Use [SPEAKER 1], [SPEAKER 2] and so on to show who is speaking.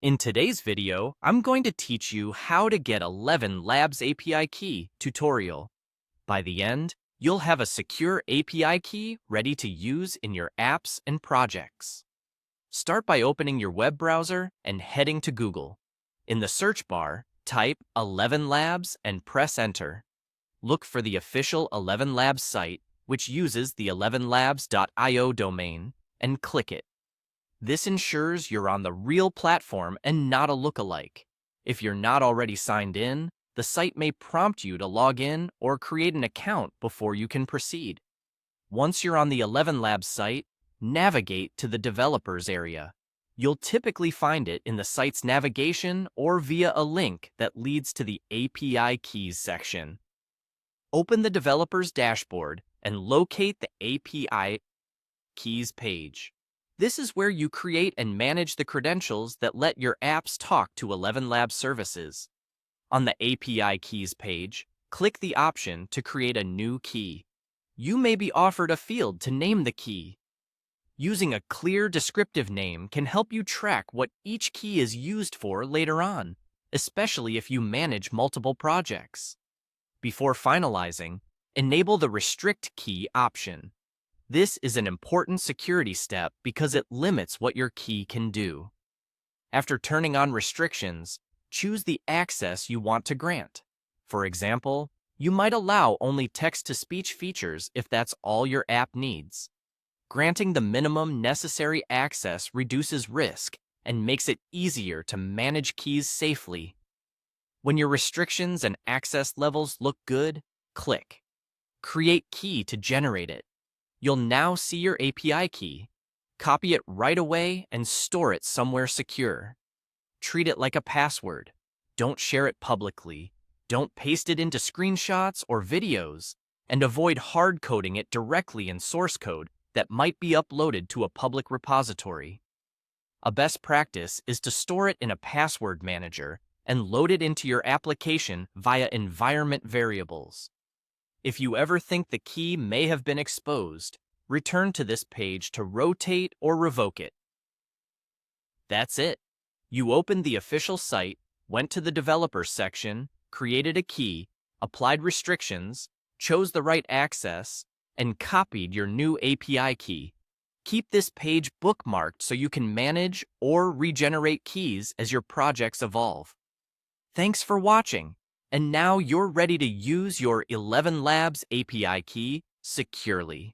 [SPEAKER 1] In today's video, I'm going to teach you how to get 11Labs API key tutorial. By the end, you'll have a secure API key ready to use in your apps and projects. Start by opening your web browser and heading to Google. In the search bar, type 11Labs and press enter. Look for the official 11Labs site, which uses the 11labs.io domain, and click it. This ensures you're on the real platform and not a lookalike. If you're not already signed in, the site may prompt you to log in or create an account before you can proceed. Once you're on the 11Labs site, navigate to the developers area. You'll typically find it in the site's navigation or via a link that leads to the API keys section. Open the developer's dashboard and locate the API keys page. This is where you create and manage the credentials that let your apps talk to 11Labs services. On the API keys page, click the option to create a new key. You may be offered a field to name the key. Using a clear descriptive name can help you track what each key is used for later on, especially if you manage multiple projects. Before finalizing, enable the Restrict Key option. This is an important security step because it limits what your key can do. After turning on restrictions, choose the access you want to grant. For example, you might allow only text-to-speech features if that's all your app needs. Granting the minimum necessary access reduces risk and makes it easier to manage keys safely. When your restrictions and access levels look good, click Create Key to generate it. You'll now see your API key. Copy it right away and store it somewhere secure. Treat it like a password. Don't share it publicly. Don't paste it into screenshots or videos, and avoid hard-coding it directly in source code that might be uploaded to a public repository. A best practice is to store it in a password manager and load it into your application via environment variables. If you ever think the key may have been exposed, return to this page to rotate or revoke it. That's it. You opened the official site, went to the developers section, created a key, applied restrictions, chose the right access, and copied your new API key. Keep this page bookmarked so you can manage or regenerate keys as your projects evolve. Thanks for watching. And now you're ready to use your 11Labs API key securely.